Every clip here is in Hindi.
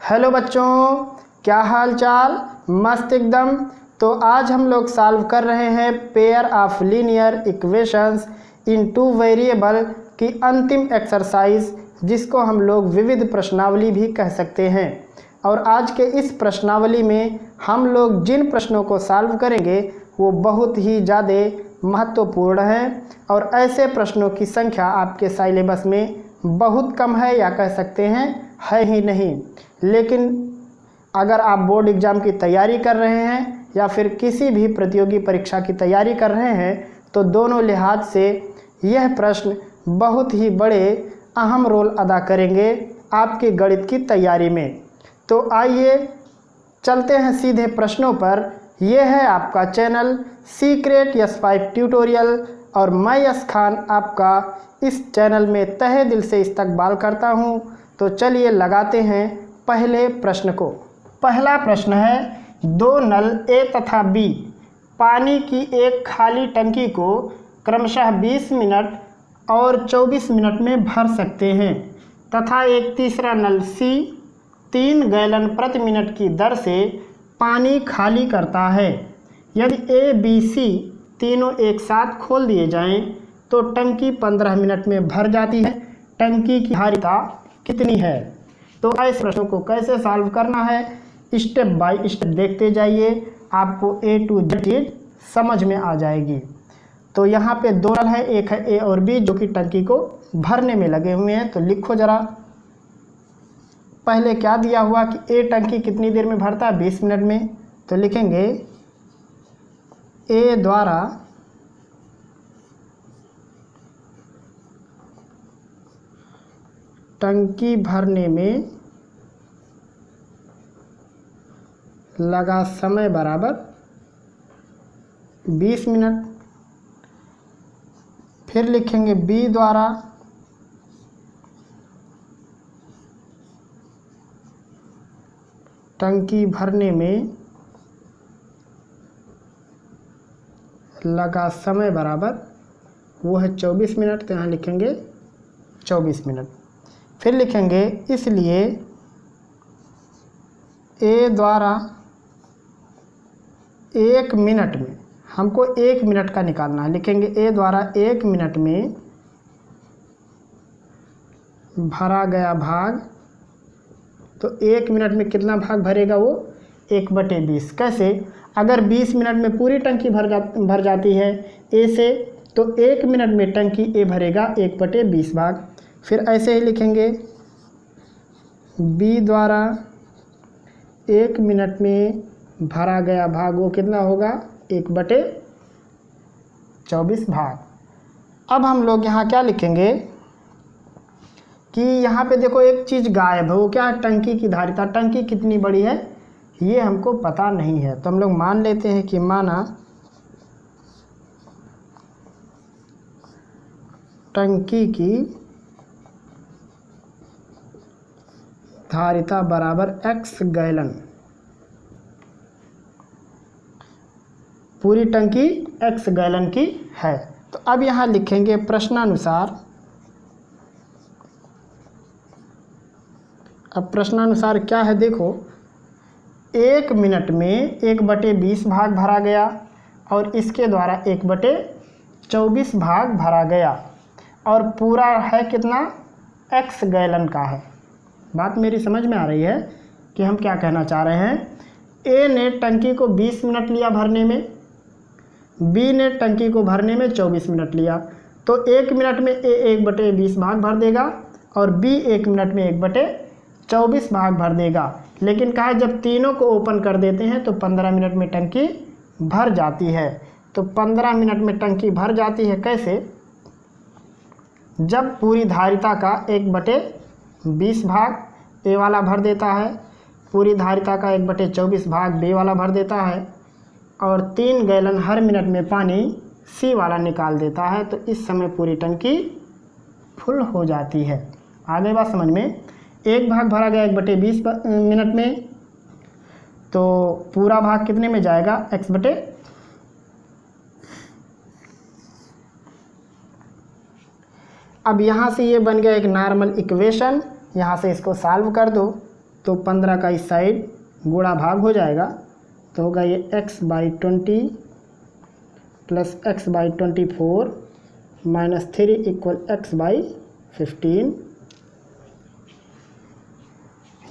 हेलो बच्चों, क्या हाल चाल। मस्त एकदम। तो आज हम लोग सॉल्व कर रहे हैं pair of linear equations in two variable की अंतिम एक्सरसाइज, जिसको हम लोग विविध प्रश्नावली भी कह सकते हैं। और आज के इस प्रश्नावली में हम लोग जिन प्रश्नों को सॉल्व करेंगे वो बहुत ही ज़्यादा महत्वपूर्ण हैं और ऐसे प्रश्नों की संख्या आपके सिलेबस में बहुत कम है, या कह सकते हैं है ही नहीं। लेकिन अगर आप बोर्ड एग्ज़ाम की तैयारी कर रहे हैं या फिर किसी भी प्रतियोगी परीक्षा की तैयारी कर रहे हैं तो दोनों लिहाज से यह प्रश्न बहुत ही बड़े अहम रोल अदा करेंगे आपकी गणित की तैयारी में। तो आइए चलते हैं सीधे प्रश्नों पर। यह है आपका चैनल सीक्रेट यस5 ट्यूटोरियल और मैं यस खान आपका इस चैनल में तहे दिल से इस्तकबाल करता हूं। तो चलिए लगाते हैं पहले प्रश्न को। पहला प्रश्न है, दो नल ए तथा बी पानी की एक खाली टंकी को क्रमशः 20 मिनट और 24 मिनट में भर सकते हैं तथा एक तीसरा नल सी 3 गैलन प्रति मिनट की दर से पानी खाली करता है। यदि ए बी सी तीनों एक साथ खोल दिए जाएं तो टंकी 15 मिनट में भर जाती है। टंकी की धारिता कितनी है? तो इस प्रश्न को कैसे सॉल्व करना है स्टेप बाय स्टेप देखते जाइए, आपको ए टू जेड चीज समझ में आ जाएगी। तो यहाँ पे दो नल है, एक है ए और बी जो कि टंकी को भरने में लगे हुए हैं। तो लिखो जरा, पहले क्या दिया हुआ कि ए टंकी कितनी देर में भरता है? 20 मिनट में। तो लिखेंगे ए द्वारा टंकी भरने में लगा समय बराबर 20 मिनट। फिर लिखेंगे बी द्वारा टंकी भरने में लगा समय बराबर वो है 24 मिनट। तो यहाँ लिखेंगे 24 मिनट। फिर लिखेंगे इसलिए ए द्वारा 1 मिनट में, हमको 1 मिनट का निकालना है। लिखेंगे ए द्वारा 1 मिनट में भरा गया भाग। तो 1 मिनट में कितना भाग भरेगा? वो 1/20। कैसे? अगर 20 मिनट में पूरी टंकी भर जाती है ए से, तो 1 मिनट में टंकी ए भरेगा 1/20 भाग। फिर ऐसे ही लिखेंगे बी द्वारा 1 मिनट में भरा गया भाग वो कितना होगा? 1/24 भाग। अब हम लोग यहाँ क्या लिखेंगे कि यहाँ पे देखो एक चीज़ गायब है। वो क्या है? टंकी की धारिता। टंकी कितनी बड़ी है ये हमको पता नहीं है। तो हम लोग मान लेते हैं कि माना टंकी की धारिता बराबर x गैलन। पूरी टंकी x गैलन की है। तो अब यहाँ लिखेंगे प्रश्नानुसार। अब प्रश्नानुसार क्या है? देखो, 1 मिनट में 1/20 भाग भरा गया और इसके द्वारा 1/24 भाग भरा गया और पूरा है कितना? x गैलन का है। बात मेरी समझ में आ रही है कि हम क्या कहना चाह रहे हैं? ए ने टंकी को 20 मिनट लिया भरने में, बी ने टंकी को भरने में 24 मिनट लिया। तो 1 मिनट में ए 1/20 भाग भर देगा और बी 1 मिनट में 1/24 भाग भर देगा। लेकिन कहा जब तीनों को ओपन कर देते हैं तो 15 मिनट में टंकी भर जाती है। तो 15 मिनट में टंकी भर जाती है। कैसे? जब पूरी धारिता का 1/20 भाग ए वाला भर देता है, पूरी धारिता का 1/24 भाग बी वाला भर देता है और 3 गैलन हर मिनट में पानी सी वाला निकाल देता है। तो इस समय पूरी टंकी फुल हो जाती है। आगे बात समझ में। एक भाग भरा गया 1/20 मिनट में, तो पूरा भाग कितने में जाएगा? x/। अब यहाँ से ये बन गया एक नॉर्मल इक्वेशन। यहाँ से इसको सॉल्व कर दो। तो 15 का इस साइड गुणा भाग हो जाएगा, तो होगा ये x/20 plus x/24 minus 3 equal x/15।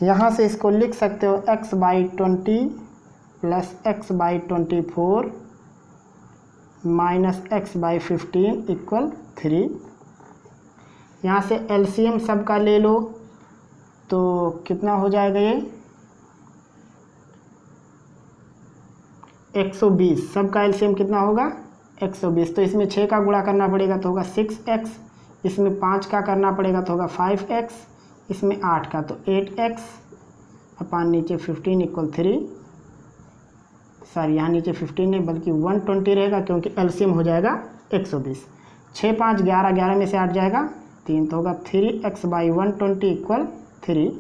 यहाँ से इसको लिख सकते हो x/20 plus x/24 minus x/15 equal 3। यहाँ से एलसीएम सबका ले लो तो कितना हो जाएगा ये 120। सबका एलसीएम कितना होगा 120। तो इसमें 6 का गुणा करना पड़ेगा तो होगा 6x, इसमें 5 का करना पड़ेगा तो होगा 5x, इसमें 8 का तो 8x अपान नीचे 15 इक्वल 3। सॉरी यहाँ नीचे 15 नहीं बल्कि 120 रहेगा क्योंकि एलसीएम हो जाएगा 120। 6 5 11, 11 में से 8 जाएगा 3 तो होगा 3x/120 इक्वल 3।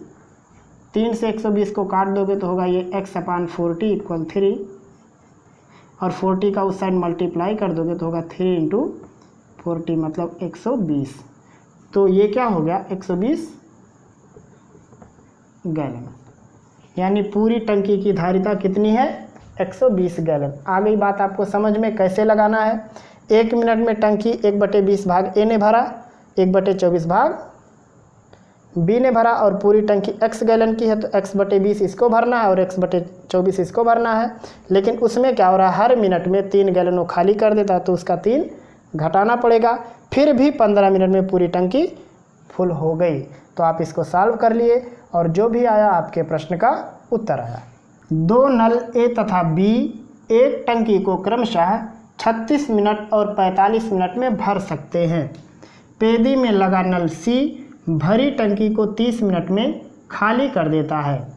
3 से 120 को काट दोगे तो होगा ये x/40 इक्वल 3 और 40 का उस साइड मल्टीप्लाई कर दोगे तो होगा 3 × 40 मतलब 120। तो ये क्या हो गया 120 गैलन, यानी पूरी टंकी की धारिता कितनी है 120 गैलन। आ गई बात आपको समझ में कैसे लगाना है। 1 मिनट में टंकी 1/20 भाग ए ने भरा, 1/24 भाग बी ने भरा और पूरी टंकी x गैलन की है तो x/20 इसको भरना है और x/24 इसको भरना है। लेकिन उसमें क्या हो रहा है हर मिनट में 3 गैलन वो खाली कर देता है तो उसका 3 घटाना पड़ेगा। फिर भी 15 मिनट में पूरी टंकी फुल हो गई। तो आप इसको सॉल्व कर लिए और जो भी आया आपके प्रश्न का उत्तर आया। 2 नल ए तथा बी एक टंकी को क्रमशः 36 मिनट और 45 मिनट में भर सकते हैं। पेदी में लगा नल सी भरी टंकी को 30 मिनट में खाली कर देता है।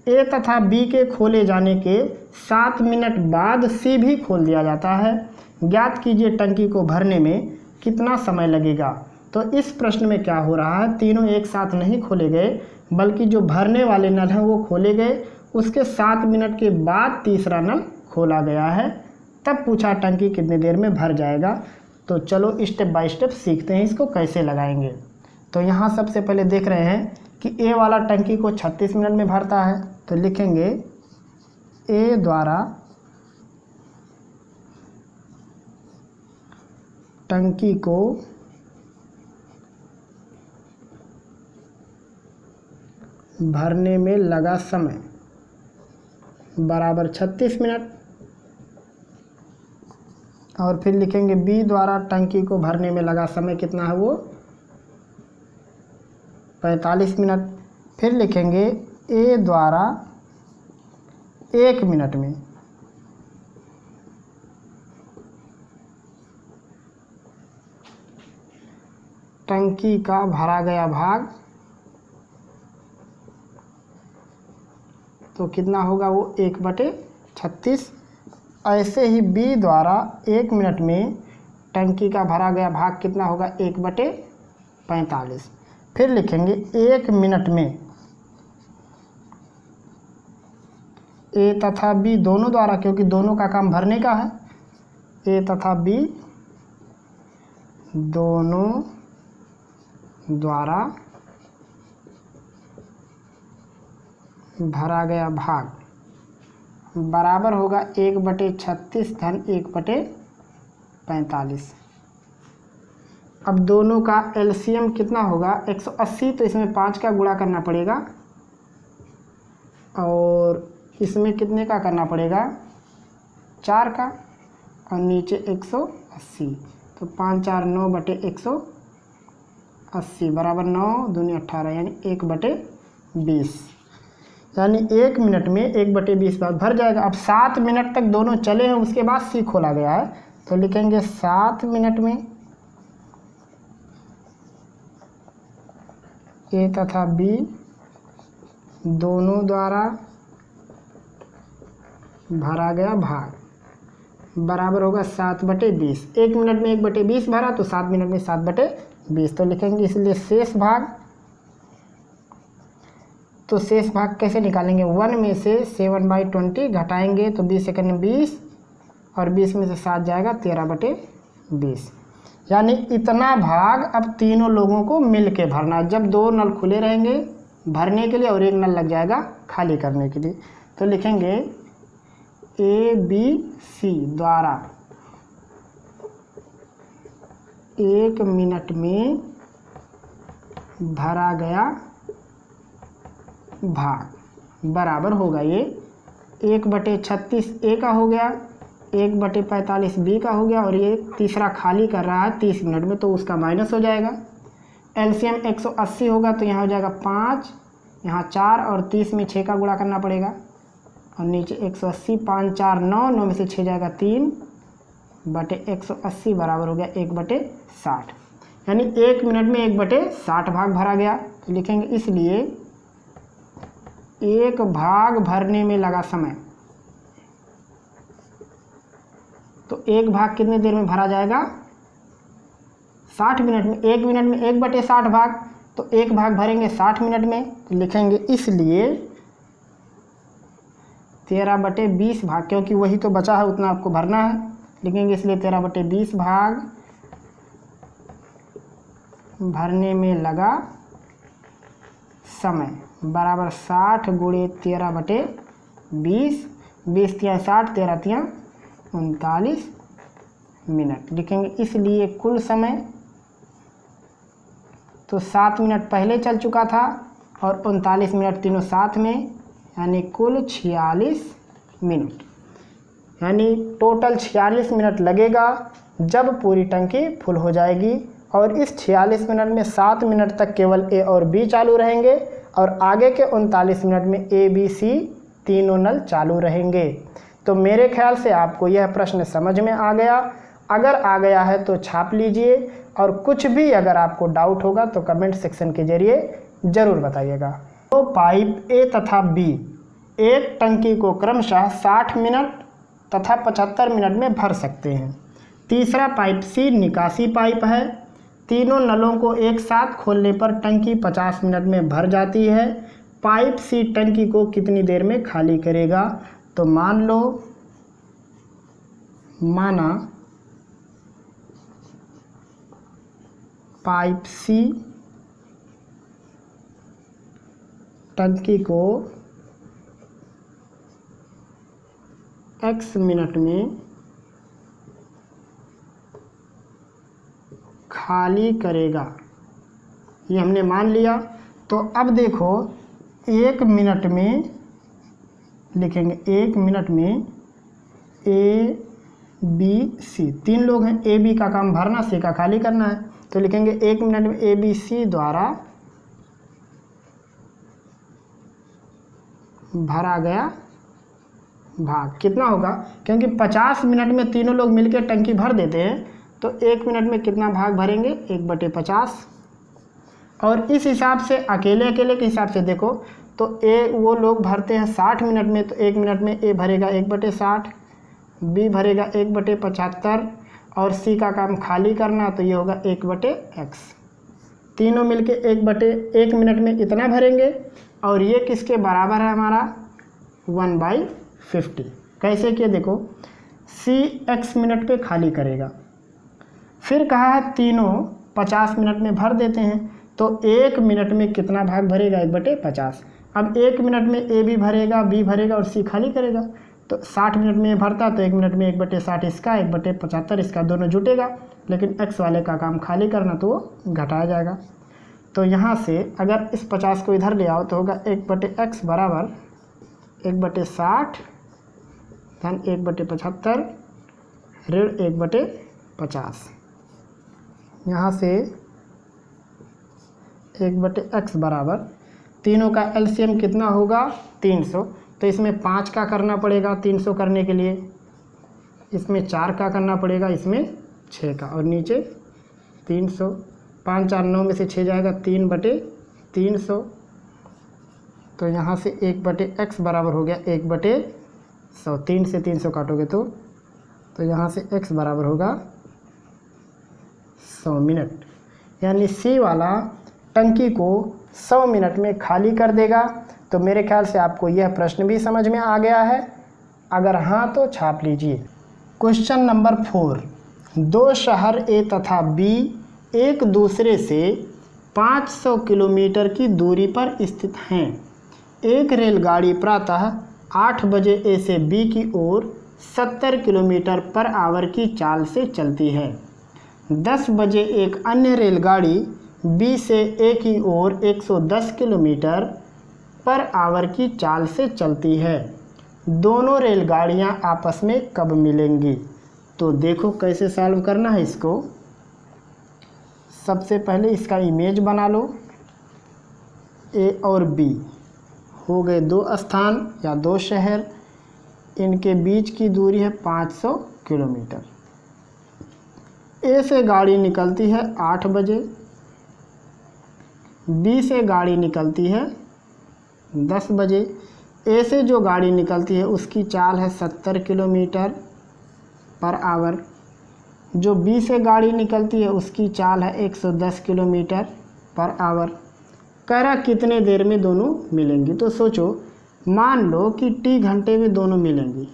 ए तथा बी के खोले जाने के 7 मिनट बाद सी भी खोल दिया जाता है। ज्ञात कीजिए टंकी को भरने में कितना समय लगेगा। तो इस प्रश्न में क्या हो रहा है तीनों एक साथ नहीं खोले गए बल्कि जो भरने वाले नल हैं वो खोले गए, उसके 7 मिनट के बाद तीसरा नल खोला गया है। तब पूछा टंकी कितनी देर में भर जाएगा। तो चलो स्टेप बाय स्टेप सीखते हैं इसको कैसे लगाएंगे। तो यहाँ सबसे पहले देख रहे हैं कि ए वाला टंकी को 36 मिनट में भरता है तो लिखेंगे ए द्वारा टंकी को भरने में लगा समय बराबर 36 मिनट। और फिर लिखेंगे बी द्वारा टंकी को भरने में लगा समय कितना है वो 45 मिनट। फिर लिखेंगे ए द्वारा 1 मिनट में टंकी का भरा गया भाग तो कितना होगा वो 1/36। ऐसे ही बी द्वारा 1 मिनट में टंकी का भरा गया भाग कितना होगा 1/45। फिर लिखेंगे 1 मिनट में ए तथा बी दोनों द्वारा, क्योंकि दोनों का काम भरने का है, ए तथा बी दोनों द्वारा भरा गया भाग बराबर होगा 1/36 धन 1/45। अब दोनों का एलसीएम कितना होगा 180, तो इसमें 5 का गुणा करना पड़ेगा और इसमें कितने का करना पड़ेगा 4 का और नीचे 180। तो 5 4 9/180 बराबर 9 दूनी 18 यानी 1/20। यानी 1 मिनट में 1/20 बाद भर जाएगा। अब 7 मिनट तक दोनों चले हैं उसके बाद सी खोला गया है तो लिखेंगे 7 मिनट में ए तथा बी दोनों द्वारा भरा गया भाग बराबर होगा 7/20। 1 मिनट में 1/20 भरा तो 7 मिनट में 7/20 तो लिखेंगे। इसलिए शेष भाग, तो शेष भाग कैसे निकालेंगे 1 में से 7/20 घटाएंगे तो 20 सेकंड में 20 और 20 में से 7 जाएगा 13/20। यानी इतना भाग अब तीनों लोगों को मिल के भरना। जब 2 नल खुले रहेंगे भरने के लिए और एक नल लग जाएगा खाली करने के लिए। तो लिखेंगे ABC द्वारा 1 मिनट में भरा गया भाग बराबर होगा ये 1/36 A का हो गया, 1/45 B का हो गया, और ये तीसरा खाली कर रहा है 30 मिनट में, तो उसका माइनस हो जाएगा। एलसीएम 180 होगा तो यहाँ हो जाएगा 5, यहाँ 4 और 30 में 6 का गुणा करना पड़ेगा, और नीचे 180, 5 4 9, 9 में से 6 जाएगा 3/180 बराबर हो गया 1/60, यानी 1 मिनट में 1/60 भाग भरा गया। तो लिखेंगे इसलिए 1 भाग भरने में लगा समय, तो 1 भाग कितने देर में भरा जाएगा? 60 मिनट में। 1 मिनट में 1/60 भाग, तो 1 भाग भरेंगे 60 मिनट में, तो लिखेंगे इसलिए 13/20 भाग, क्योंकि वही तो बचा है उतना आपको भरना है, लिखेंगे इसलिए 13/20 भाग भरने में लगा समय बराबर 60 गुणे 13/20, 20 तिया 60, 13 तिया 39 मिनट। लिखेंगे इसलिए कुल समय, तो 7 मिनट पहले चल चुका था और 39 मिनट तीनों साथ में, यानी कुल 46 मिनट, यानी टोटल 46 मिनट लगेगा जब पूरी टंकी फुल हो जाएगी। और इस 46 मिनट में 7 मिनट तक केवल A और B चालू रहेंगे और आगे के 39 मिनट में A, B, C तीनों नल चालू रहेंगे। तो मेरे ख्याल से आपको यह प्रश्न समझ में आ गया। अगर आ गया है तो छाप लीजिए, और कुछ भी अगर आपको डाउट होगा तो कमेंट सेक्शन के जरिए ज़रूर बताइएगा। तो पाइप A तथा B एक टंकी को क्रमशः 60 मिनट तथा 75 मिनट में भर सकते हैं। तीसरा पाइप C निकासी पाइप है। तीनों नलों को एक साथ खोलने पर टंकी 50 मिनट में भर जाती है। पाइप C टंकी को कितनी देर में खाली करेगा? तो माना पाइप C टंकी को x मिनट में खाली करेगा, ये हमने मान लिया। तो अब देखो 1 मिनट में लिखेंगे, 1 मिनट में A, B, C तीन लोग हैं, A, B का काम भरना, C का खाली करना है। तो लिखेंगे 1 मिनट में A, B, C द्वारा भरा गया भाग कितना होगा? क्योंकि 50 मिनट में तीनों लोग मिलकर टंकी भर देते हैं, तो 1 मिनट में कितना भाग भरेंगे? 1/50। और इस हिसाब से अकेले के हिसाब से देखो तो वो लोग भरते हैं 60 मिनट में, तो 1 मिनट में A भरेगा 1/60, B भरेगा 1/75 और C का काम खाली करना, तो ये होगा 1/x। तीनों मिलके 1 मिनट में इतना भरेंगे, और ये किसके बराबर है? हमारा 1/50। कैसे किया देखो, C x मिनट पे खाली करेगा, फिर कहा है तीनों 50 मिनट में भर देते हैं, तो 1 मिनट में कितना भाग भरेगा? 1/50। अब 1 मिनट में A भी भरेगा, B भरेगा और C खाली करेगा, तो 60 मिनट में भरता, तो 1 मिनट में 1/60 इसका, 1/75 इसका, दोनों जुटेगा, लेकिन x वाले का काम खाली करना तो वो घटाया जाएगा। तो यहाँ से अगर इस 50 को इधर ले आओ तो होगा 1/x बराबर 1/60 धन 1/75 ऋण 1/50। यहाँ से 1/x बराबर, तीनों का एलसीएम कितना होगा? 300। तो इसमें 5 का करना पड़ेगा 300 करने के लिए, इसमें 4 का करना पड़ेगा, इसमें 6 का, और नीचे 300। 5 4 9 में से 6 जाएगा 3/300। तो यहाँ से 1/x बराबर हो गया 1/100। 3 से 300 काटोगे तो यहाँ से x बराबर होगा 100 मिनट, यानी C वाला टंकी को 100 मिनट में खाली कर देगा। तो मेरे ख्याल से आपको यह प्रश्न भी समझ में आ गया है। अगर हाँ तो छाप लीजिए। क्वेश्चन नंबर 4, 2 शहर A तथा B एक दूसरे से 500 किलोमीटर की दूरी पर स्थित हैं। एक रेलगाड़ी प्रातः 8 बजे ए से बी की ओर 70 किलोमीटर पर आवर की चाल से चलती है। 10 बजे एक अन्य रेलगाड़ी बी से ए की ओर 110 किलोमीटर पर आवर की चाल से चलती है। दोनों रेलगाड़ियां आपस में कब मिलेंगी? तो देखो कैसे सॉल्व करना है इसको। सबसे पहले इसका इमेज बना लो। ए और बी हो गए दो स्थान या दो शहर, इनके बीच की दूरी है 500 किलोमीटर। ए से गाड़ी निकलती है 8 बजे, बी से गाड़ी निकलती है 10 बजे। ए से जो गाड़ी निकलती है उसकी चाल है 70 किलोमीटर पर आवर। जो बी से गाड़ी निकलती है उसकी चाल है 110 किलोमीटर पर आवर। कह रहा कितने देर में दोनों मिलेंगी। तो सोचो, मान लो कि टी घंटे में दोनों मिलेंगी।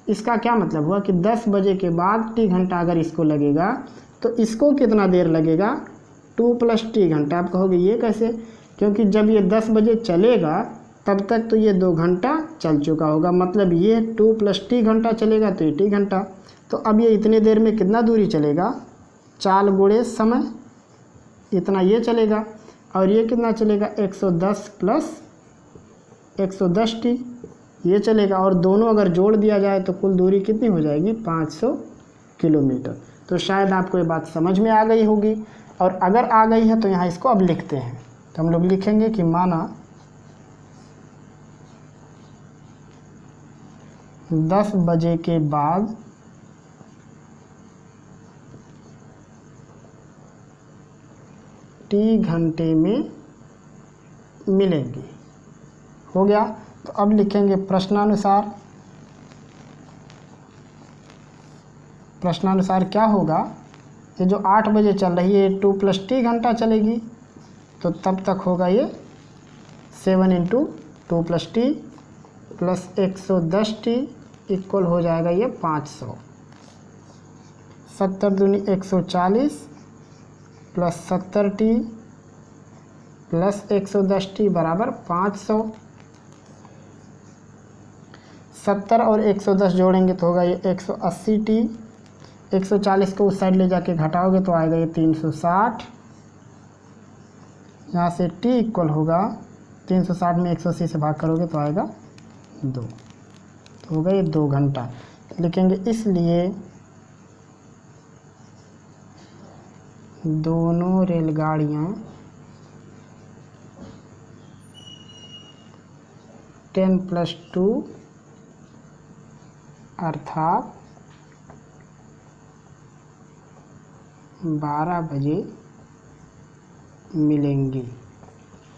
इसका क्या मतलब हुआ कि 10 बजे के बाद टी घंटा अगर इसको लगेगा तो इसको कितना देर लगेगा? 2 + टी घंटा। आप कहोगे ये कैसे? क्योंकि जब ये 10 बजे चलेगा तब तक तो ये 2 घंटा चल चुका होगा, मतलब ये 2 + टी घंटा चलेगा तो ये टी घंटा। तो अब ये इतने देर में कितना दूरी चलेगा? चाल गुणे समय, इतना ये चलेगा। और ये कितना चलेगा? 110 + 110 टी ये चलेगा। और दोनों अगर जोड़ दिया जाए तो कुल दूरी कितनी हो जाएगी? 500 किलोमीटर। तो शायद आपको ये बात समझ में आ गई होगी। और अगर आ गई है तो यहाँ इसको अब लिखते हैं। तो हम लोग लिखेंगे कि माना 10 बजे के बाद टी घंटे में मिलेंगी। हो गया। तो अब लिखेंगे प्रश्नानुसार। प्रश्नानुसार क्या होगा? ये जो 8 बजे चल रही है 2 + टी घंटा चलेगी, तो तब तक होगा ये 7 × 2 + टी + 110 टी इक्वल हो जाएगा ये 500। 70 दूनी 140 + 70 टी + 110 टी बराबर 500। 70 और 110 जोड़ेंगे तो होगा ये 180 टी। 140 को उस साइड ले जाके घटाओगे तो आएगा ये 360। यहाँ से टी इक्वल होगा 360 में 180 से भाग करोगे तो आएगा 2। तो होगा ये 2 घंटा। लिखेंगे इसलिए दोनों रेलगाड़ियाँ 10 + 2 अर्थात 12 बजे मिलेंगी।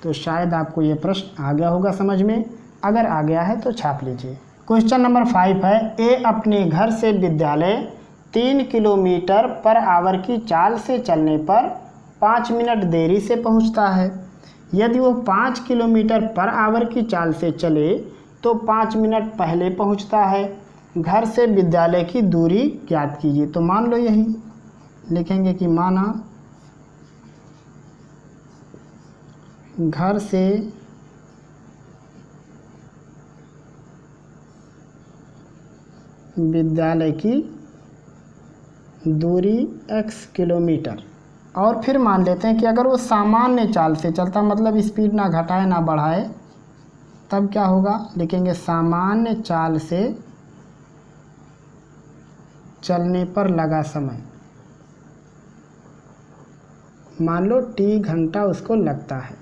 तो शायद आपको ये प्रश्न आ गया होगा समझ में। अगर आ गया है तो छाप लीजिए। क्वेश्चन नंबर 5 है, ए अपने घर से विद्यालय 3 किलोमीटर पर आवर की चाल से चलने पर 5 मिनट देरी से पहुंचता है। यदि वो 5 किलोमीटर पर आवर की चाल से चले तो 5 मिनट पहले पहुंचता है। घर से विद्यालय की दूरी ज्ञात कीजिए। तो मान लो यही लिखेंगे कि माना घर से विद्यालय की दूरी x किलोमीटर। और फिर मान लेते हैं कि अगर वो सामान्य चाल से चलता, मतलब स्पीड ना घटाए ना बढ़ाए, तब क्या होगा? लिखेंगे सामान्य चाल से चलने पर लगा समय। मान लो टी घंटा उसको लगता है।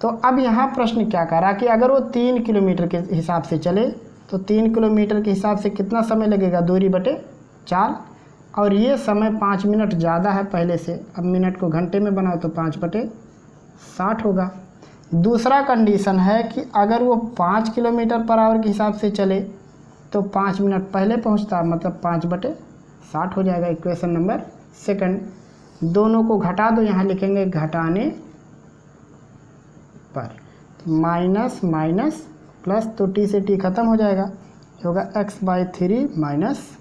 तो अब यहाँ प्रश्न क्या कर रहा कि अगर वो 3 किलोमीटर के हिसाब से चले तो 3 किलोमीटर के हिसाब से कितना समय लगेगा? दूरी बटे चाल। और ये समय 5 मिनट ज़्यादा है पहले से। अब मिनट को घंटे में बनाओ तो 5/60 होगा। दूसरा कंडीशन है कि अगर वो 5 किलोमीटर पर आवर के हिसाब से चले तो 5 मिनट पहले पहुंचता, मतलब 5/60 हो जाएगा। Equation number 2। दोनों को घटा दो, यहाँ लिखेंगे घटाने पर माइनस माइनस प्लस, तो टी से टी खत्म हो जाएगा। होगा x/3 माइनस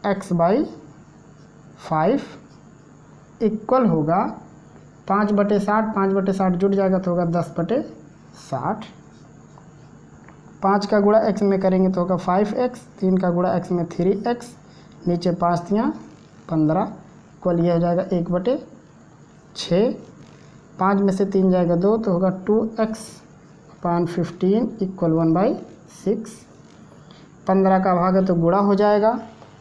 x/5 इक्वल होगा 5/60, 5/60 जुड़ जाएगा तो होगा 10/60। 5 का गुणा x में करेंगे तो होगा 5x, 3 का गुणा x में 3x, नीचे 5 तियाँ 15, इक्वल ये हो जाएगा 1/6। 5 में से 3 जाएगा 2 तो होगा 2x/15 इक्वल 1/6। 15 का भाग है तो गुणा हो जाएगा,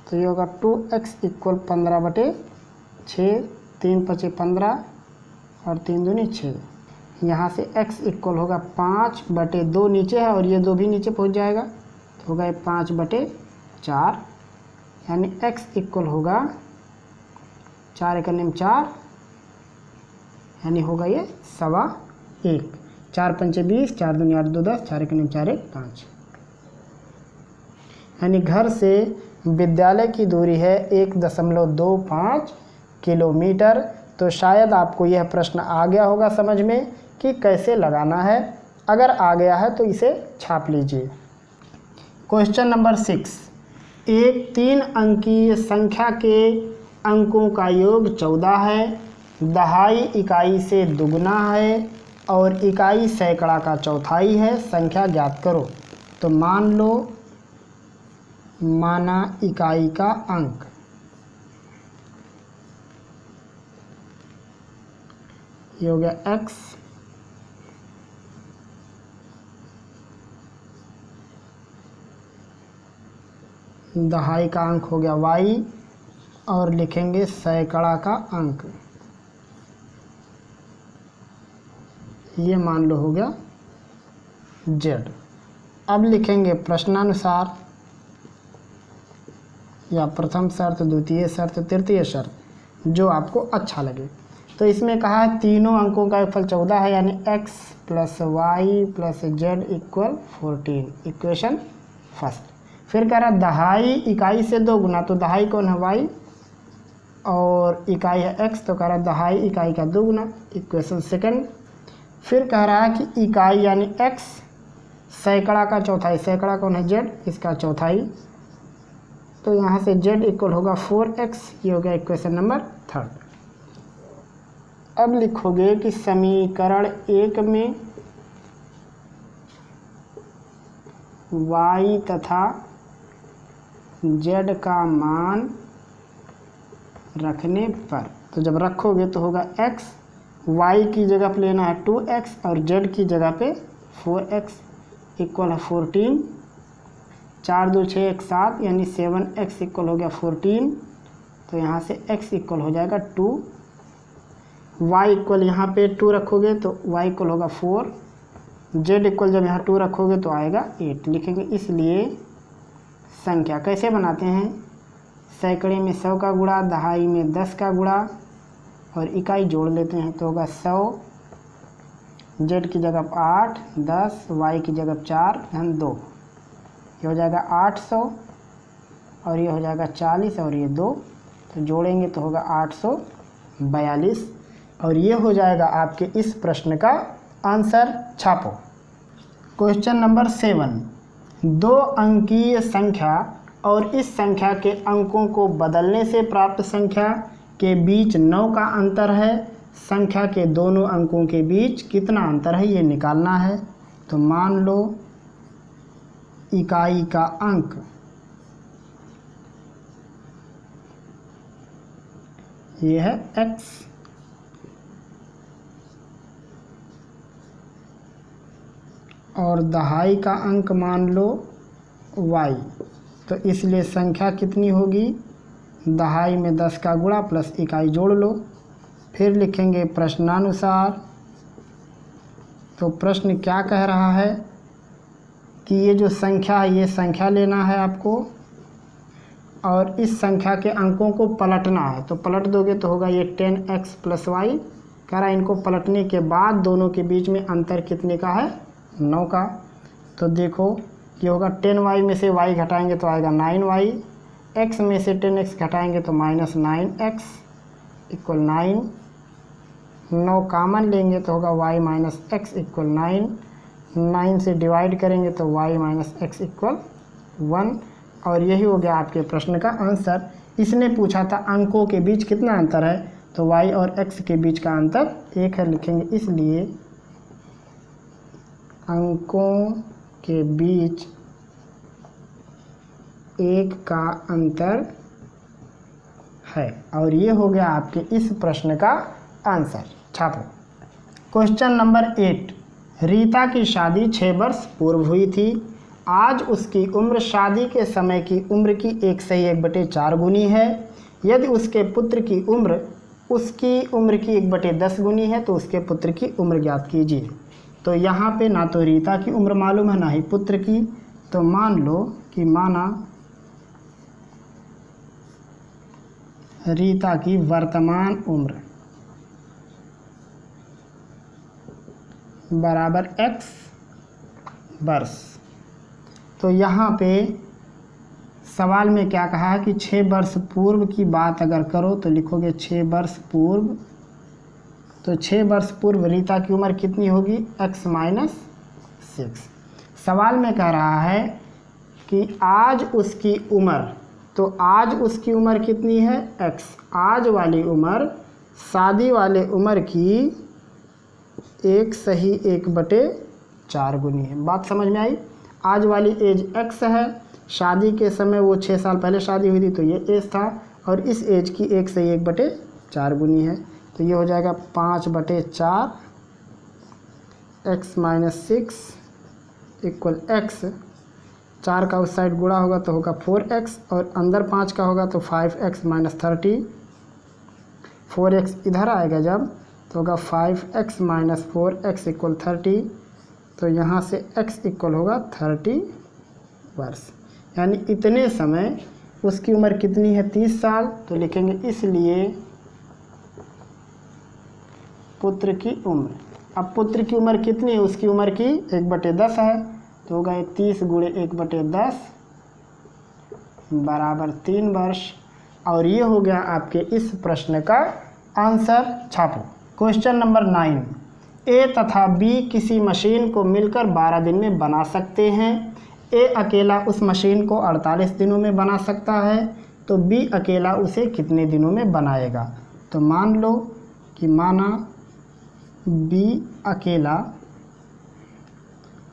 तो ये होगा 2x इक्वल 15/6, 3 × 5 = 15 और 3 दूनी 6। यहाँ से x इक्वल होगा 5/2 नीचे है और ये 2 भी नीचे पहुँच जाएगा तो होगा ये 5/4, यानी x इक्वल होगा 4 × 4 यानी होगा ये 1.25। 4 × 5 = 20, 4 दूनी 8, 2 10, 4 × 4 = 5। यानी घर से विद्यालय की दूरी है 1.25 किलोमीटर। तो शायद आपको यह प्रश्न आ गया होगा समझ में कि कैसे लगाना है। अगर आ गया है तो इसे छाप लीजिए। क्वेश्चन नंबर 6, एक 3 अंकीय संख्या के अंकों का योग 14 है, दहाई इकाई से दुगना है और इकाई सैकड़ा का चौथाई है, संख्या ज्ञात करो। तो मान लो माना इकाई का अंक ये हो गया x, दहाई का अंक हो गया y और लिखेंगे सैकड़ा का अंक, ये मान लो हो गया z। अब लिखेंगे प्रश्नानुसार या प्रथम शर्त, द्वितीय शर्त, तृतीय शर्त, जो आपको अच्छा लगे। तो इसमें कहा है तीनों अंकों का योगफल 14 है, यानी x + y + z equal 14, equation first. फिर कह रहा दहाई इकाई से 2 गुना, तो दहाई कौन है y और इकाई है x, तो कह रहा दहाई इकाई का 2 गुना, इक्वेशन सेकंड। फिर कह रहा है कि इकाई यानी x सैकड़ा का चौथाई, सैकड़ा कौन है z, इसका चौथाई, तो यहाँ से z इक्वल होगा 4x, ये हो गया इक्वेशन नंबर थर्ड। अब लिखोगे कि समीकरण 1 में y तथा z का मान रखने पर, तो जब रखोगे तो होगा x, y की जगह पे लेना है 2x और z की जगह पे 4x इक्वल है 14, 4 2 6 1 7 यानी 7x इक्वल हो गया 14। तो यहाँ से x इक्वल हो जाएगा 2, y इक्वल यहाँ पे 2 रखोगे तो y इक्वल होगा 4, z इक्वल जब यहाँ 2 रखोगे तो आएगा 8 लिखेंगे। इसलिए संख्या कैसे बनाते हैं, सैकड़े में 100 का गुणा, दहाई में 10 का गुणा और इकाई जोड़ लेते हैं तो होगा 100, z की जगह 8, 10, y की जगह 4 धन 2, ये हो जाएगा 800 और ये हो जाएगा 40 और ये 2, तो जोड़ेंगे तो होगा 842 और ये हो जाएगा आपके इस प्रश्न का आंसर। छापो। क्वेश्चन नंबर 7, 2 अंकीय संख्या और इस संख्या के अंकों को बदलने से प्राप्त संख्या के बीच 9 का अंतर है, संख्या के दोनों अंकों के बीच कितना अंतर है ये निकालना है। तो मान लो इकाई का अंक ये है x और दहाई का अंक मान लो y, तो इसलिए संख्या कितनी होगी, दहाई में 10 का गुणा प्लस इकाई जोड़ लो। फिर लिखेंगे प्रश्नानुसार, तो प्रश्न क्या कह रहा है कि ये जो संख्या है ये संख्या लेना है आपको और इस संख्या के अंकों को पलटना है। तो पलट दोगे तो होगा ये 10x + y, कह रहा है इनको पलटने के बाद दोनों के बीच में अंतर कितने का है, 9 का। तो देखो ये होगा 10y में से y घटाएंगे तो आएगा 9y, x में से 10x घटाएंगे तो -9x इक्वल 9, 9 कामन लेंगे तो होगा y - x इक्वल 9, 9 से डिवाइड करेंगे तो y - x इक्वल 1 और यही हो गया आपके प्रश्न का आंसर। इसने पूछा था अंकों के बीच कितना अंतर है, तो y और x के बीच का अंतर 1 है लिखेंगे, इसलिए अंकों के बीच 1 का अंतर है। और ये हो गया आपके इस प्रश्न का आंसर। छात्रों, क्वेश्चन नंबर 8, रीता की शादी 6 वर्ष पूर्व हुई थी। आज उसकी उम्र शादी के समय की उम्र की 1/4 गुनी है। यदि उसके पुत्र की उम्र उसकी उम्र की 1/10 गुनी है तो उसके पुत्र की उम्र ज्ञात कीजिए। तो यहाँ पे ना तो रीता की उम्र मालूम है ना ही पुत्र की, तो मान लो कि माना रीता की वर्तमान उम्र बराबर x वर्ष। तो यहाँ पे सवाल में क्या कहा है कि 6 वर्ष पूर्व की बात अगर करो तो लिखोगे 6 वर्ष पूर्व। तो 6 वर्ष पूर्व रीता की उम्र कितनी होगी? x-6। सवाल में कह रहा है कि आज उसकी उम्र, तो आज उसकी उम्र कितनी है? x। आज वाली उम्र शादी वाले उम्र की 1/4 गुनी है। बात समझ में आई? आज वाली एज x है, शादी के समय वो 6 साल पहले शादी हुई थी तो ये एज था, और इस एज की 1/4 गुनी है। तो ये हो जाएगा 5/4 x-6 इक्वल x। 4 का उस साइड गुणा होगा तो होगा 4x, और अंदर 5 का होगा तो 5x - 30। 4x इधर आएगा जब तो होगा 5x - 4x इक्वल 30। तो यहाँ से x इक्वल होगा 30 वर्ष। यानी इतने समय उसकी उम्र कितनी है? 30 साल। तो लिखेंगे इसलिए पुत्र की उम्र। अब पुत्र की उम्र कितनी है? उसकी उम्र की 1/10 है, तो होगा 30 × 1/10 बराबर 3 वर्ष। और ये हो गया आपके इस प्रश्न का आंसर। छापो। क्वेश्चन नंबर 9, ए तथा बी किसी मशीन को मिलकर 12 दिन में बना सकते हैं। ए अकेला उस मशीन को 48 दिनों में बना सकता है, तो बी अकेला उसे कितने दिनों में बनाएगा? तो मान लो कि माना बी अकेला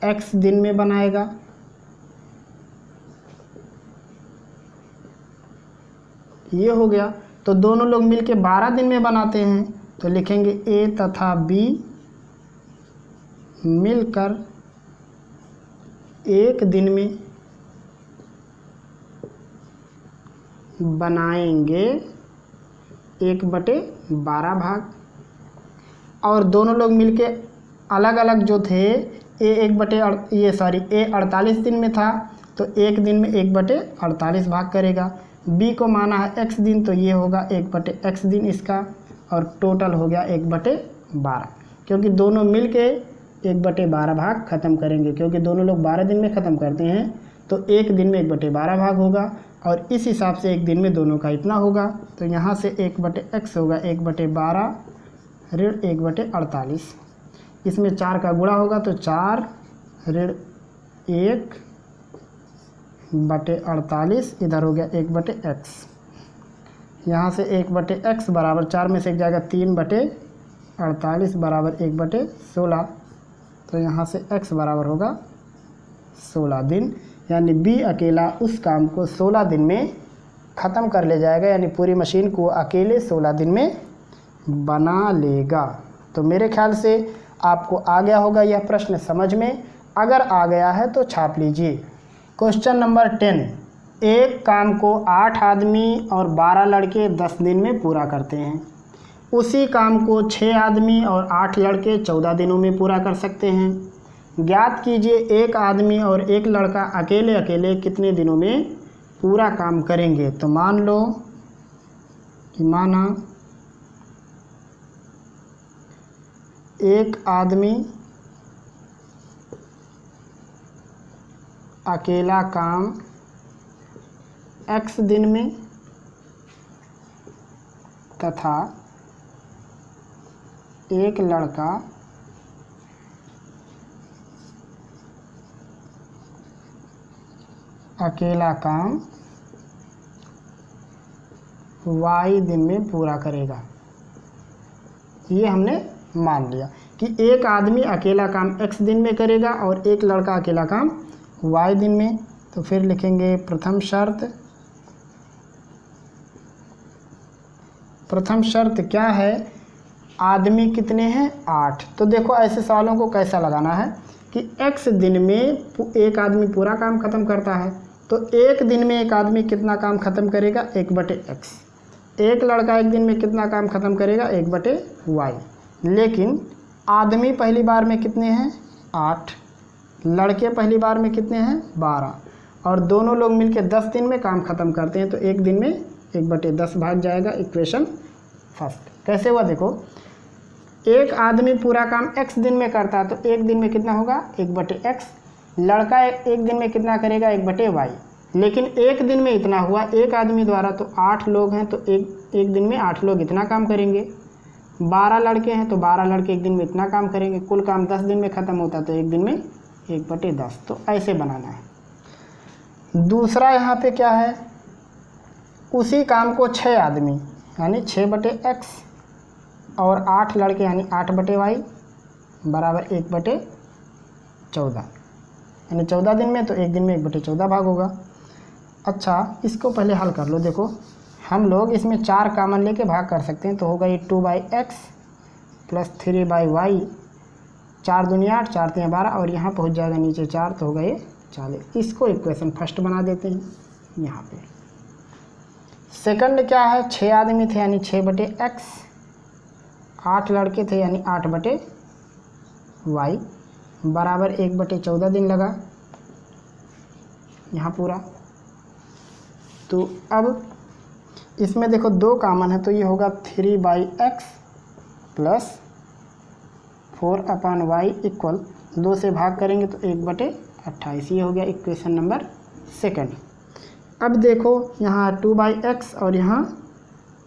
x दिन में बनाएगा, ये हो गया। तो दोनों लोग मिलके 12 दिन में बनाते हैं, तो लिखेंगे ए तथा बी मिलकर 1 दिन में बनाएंगे 1/12 भाग। और दोनों लोग मिलके अलग अलग जो थे, ए 48 दिन में था तो 1 दिन में 1/48 भाग करेगा। बी को माना है x दिन, तो ये होगा 1/x दिन इसका, और टोटल हो गया 1/12। क्योंकि दोनों मिलके 1/12 भाग ख़त्म करेंगे, क्योंकि दोनों लोग 12 दिन में ख़त्म करते हैं, तो 1 दिन में 1/12 भाग होगा, और इस हिसाब से 1 दिन में दोनों का इतना होगा। तो यहाँ से 1/x होगा 1/12 ऋण 1/48। इसमें 4 का गुणा होगा तो 4 ऋण 1/48, इधर हो गया 1/x। यहाँ से 1/x बराबर 4 में से एक जाएगा 3/48 बराबर 1/16। तो यहाँ से x बराबर होगा 16 दिन। यानी बी अकेला उस काम को 16 दिन में ख़त्म कर ले जाएगा, यानी पूरी मशीन को अकेले 16 दिन में बना लेगा। तो मेरे ख्याल से आपको आ गया होगा यह प्रश्न समझ में। अगर आ गया है तो छाप लीजिए। क्वेश्चन नंबर 10, एक काम को 8 आदमी और 12 लड़के 10 दिन में पूरा करते हैं। उसी काम को 6 आदमी और 8 लड़के 14 दिनों में पूरा कर सकते हैं। ज्ञात कीजिए एक आदमी और एक लड़का अकेले अकेले कितने दिनों में पूरा काम करेंगे। तो मान लो कि माना एक आदमी अकेला काम x दिन में तथा एक लड़का अकेला काम y दिन में पूरा करेगा। ये हमने मान लिया कि एक आदमी अकेला काम x दिन में करेगा और एक लड़का अकेला काम y दिन में। तो फिर लिखेंगे प्रथम शर्त क्या है, आदमी कितने हैं 8। तो देखो ऐसे सवालों को कैसा लगाना है कि x दिन में एक आदमी पूरा काम ख़त्म करता है, तो एक दिन में एक आदमी कितना काम ख़त्म करेगा 1/x। एक लड़का एक दिन में कितना काम ख़त्म करेगा 1/y। लेकिन आदमी पहली बार में कितने हैं 8, लड़के पहली बार में कितने हैं 12, और दोनों लोग मिलकर 10 दिन में काम ख़त्म करते हैं, तो एक दिन में 1/10 भाग जाएगा। इक्वेशन फर्स्ट कैसे हुआ देखो, एक आदमी पूरा काम x दिन में करता है, तो एक दिन में कितना होगा 1/x। लड़का एक दिन में कितना करेगा 1/y। लेकिन एक दिन में इतना हुआ एक आदमी द्वारा, तो 8 लोग हैं तो एक दिन में 8 लोग इतना काम करेंगे। 12 लड़के हैं तो 12 लड़के एक दिन में इतना काम करेंगे। कुल काम 10 दिन में ख़त्म होता है, तो एक दिन में 1/10। तो ऐसे बनाना है। दूसरा यहाँ पे क्या है, उसी काम को 6 आदमी यानी 6/x और 8 लड़के यानी 8/y बराबर 1/14, यानी 14 दिन में, तो एक दिन में 1/14 भाग होगा। अच्छा इसको पहले हल कर लो। देखो हम लोग इसमें 4 कामन लेके भाग कर सकते हैं, तो होगा ये 2/x प्लस 3/y, 4 दूनी 8, 4 3 12, और यहाँ पहुँच जाएगा नीचे 4, तो होगा ये 40। इसको इक्वेशन फर्स्ट बना देते हैं यहाँ पे। सेकंड क्या है, 6 आदमी थे यानी 6/x, 8 लड़के थे यानी 8/y बराबर 1/14 दिन लगा यहाँ पूरा। तो अब इसमें देखो 2 कामन है, तो ये होगा 3/x प्लस 4/y इक्वल 2 से भाग करेंगे तो 1/28। ये हो गया इक्वेशन नंबर सेकंड। अब देखो यहाँ 2/x और यहाँ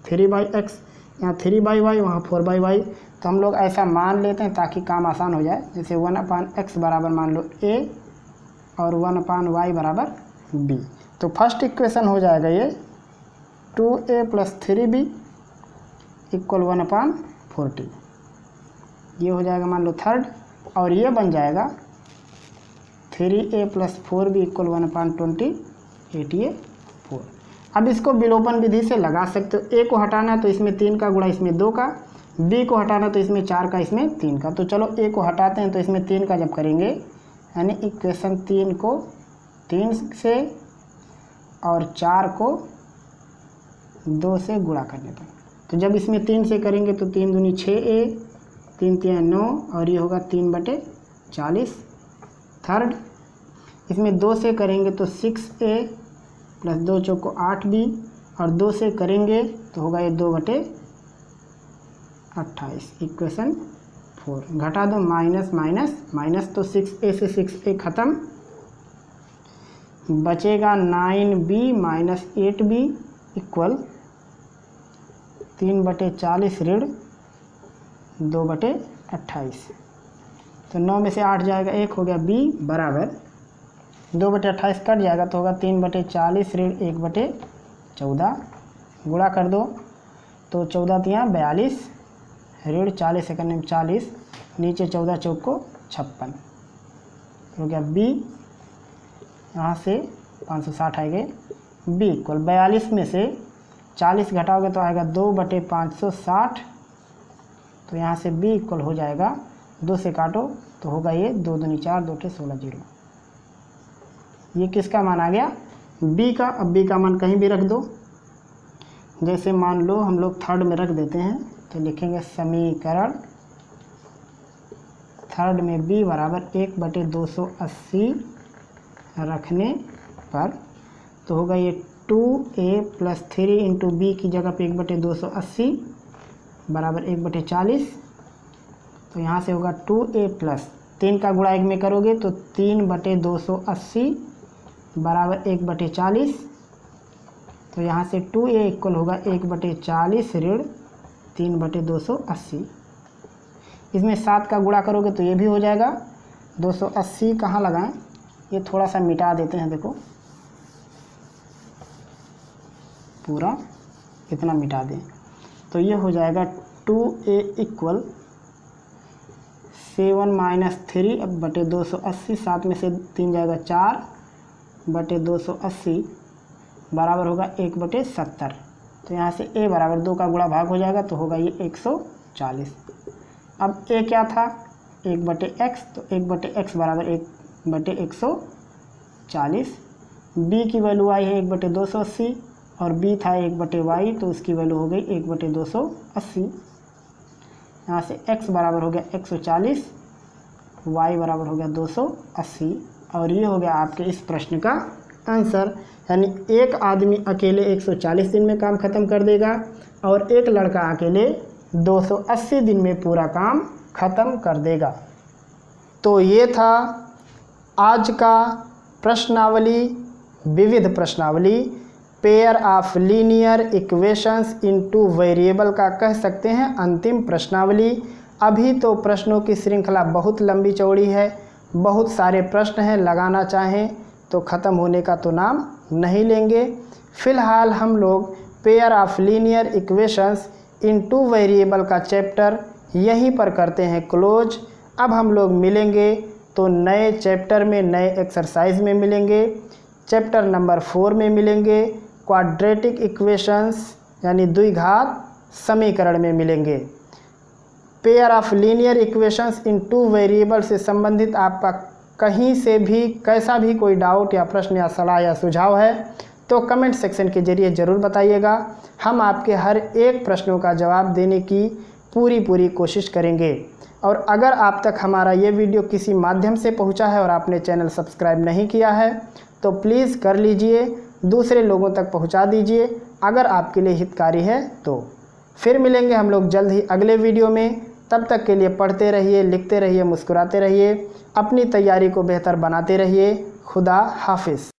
3/x, यहाँ 3/y वहाँ 4/y, तो हम लोग ऐसा मान लेते हैं ताकि काम आसान हो जाए। जैसे 1/x बराबर मान लो a और 1/y बराबर b। तो फर्स्ट इक्वेशन हो जाएगा ये 2a प्लस 3b इक्वल 1/40। ये हो जाएगा मान लो थर्ड, और ये बन जाएगा 3a प्लस 4b इक्वल 1/28 4। अब इसको विलोपन विधि से लगा सकते हो। a को हटाना है तो इसमें 3 का गुणा इसमें 2 का, b को हटाना तो इसमें 4 का इसमें 3 का। तो चलो a को हटाते हैं तो इसमें 3 का जब करेंगे यानी इक्वेशन 3 को 3 से और 4 को 2 से गुणा करने पर, तो जब इसमें 3 से करेंगे तो 3 दूनी 6a, 3 3 9, और ये होगा 3/40। थर्ड इसमें 2 से करेंगे तो 6a प्लस 2 चौको 8b, और 2 से करेंगे तो होगा ये 2/28 इक्वेशन 4। घटा दो माइनस माइनस माइनस, तो 6a से 6a ख़त्म, बचेगा 9b माइनस 8b इक्वल 3/40 ऋण 2/28। तो 9 में से 8 जाएगा 1, हो गया b बराबर 2/28 कट जाएगा तो होगा 3/40 ऋण 1/14। गुणा कर दो तो 14 तियाँ 42 ऋण 40 सेकंड में 40, नीचे 14 चौक को 56, हो गया b। यहाँ से 560 आएंगे, b इक्वल 42 में से 40 घटाओगे तो आएगा 2/560। तो यहाँ से b इक्वल हो जाएगा 2 से काटो तो होगा ये 2 दूनी 4, 2 16 0। ये किसका मान आ गया b का। अब b का मान कहीं भी रख दो, जैसे मान लो हम लोग थर्ड में रख देते हैं तो लिखेंगे समीकरण थर्ड में b बराबर 1/280 रखने पर, तो होगा ये 2a प्लस 3 इंटू बी की जगह पे 1/280 बराबर 1/40। तो यहाँ से होगा 2a प्लस 3 का गुणा 1 में करोगे तो 3/280 बराबर 1/40। तो यहाँ से 2a इक्वल होगा 1/40 ऋण 3/280। इसमें 7 का गुणा करोगे तो ये भी हो जाएगा 280। कहाँ लगाएं, ये थोड़ा सा मिटा देते हैं, देखो पूरा इतना मिटा दें तो ये हो जाएगा 2a इक्वल 7 माइनस 3 अब बटे 280, 7 में से 3 जाएगा 4 बटे 280 बराबर होगा 1/70। तो यहाँ से a बराबर 2 का गुणा भाग हो जाएगा तो होगा ये 140। अब a क्या था 1/x, तो 1/x बराबर 1/140। b की वैल्यू आई है 1/280 और b था 1/y, तो उसकी वैल्यू हो गई 1/280। यहाँ से x बराबर हो गया 140, y बराबर हो गया 280 और ये हो गया आपके इस प्रश्न का आंसर। यानी एक आदमी अकेले 140 दिन में काम ख़त्म कर देगा और एक लड़का अकेले 280 दिन में पूरा काम ख़त्म कर देगा। तो ये था आज का प्रश्नावली, विविध प्रश्नावली, pair of linear equations in two variable का कह सकते हैं अंतिम प्रश्नावली। अभी तो प्रश्नों की श्रृंखला बहुत लंबी चौड़ी है, बहुत सारे प्रश्न हैं, लगाना चाहें तो ख़त्म होने का तो नाम नहीं लेंगे। फ़िलहाल हम लोग pair of linear equations in two variable का चैप्टर यहीं पर करते हैं क्लोज। अब हम लोग मिलेंगे तो नए चैप्टर में, नए एक्सरसाइज में मिलेंगे। चैप्टर नंबर 4 में मिलेंगे, क्वाड्रेटिक इक्वेशंस यानी द्विघात समीकरण में मिलेंगे। Pair of linear equations in two variable से संबंधित आपका कहीं से भी कैसा भी कोई डाउट या प्रश्न या सलाह या सुझाव है तो कमेंट सेक्शन के जरिए ज़रूर बताइएगा। हम आपके हर एक प्रश्नों का जवाब देने की पूरी कोशिश करेंगे। और अगर आप तक हमारा ये वीडियो किसी माध्यम से पहुंचा है और आपने चैनल सब्सक्राइब नहीं किया है तो प्लीज़ कर लीजिए, दूसरे लोगों तक पहुंचा दीजिए अगर आपके लिए हितकारी है तो। फिर मिलेंगे हम लोग जल्द ही अगले वीडियो में। तब तक के लिए पढ़ते रहिए, लिखते रहिए, मुस्कुराते रहिए, अपनी तैयारी को बेहतर बनाते रहिए। खुदा हाफिज़।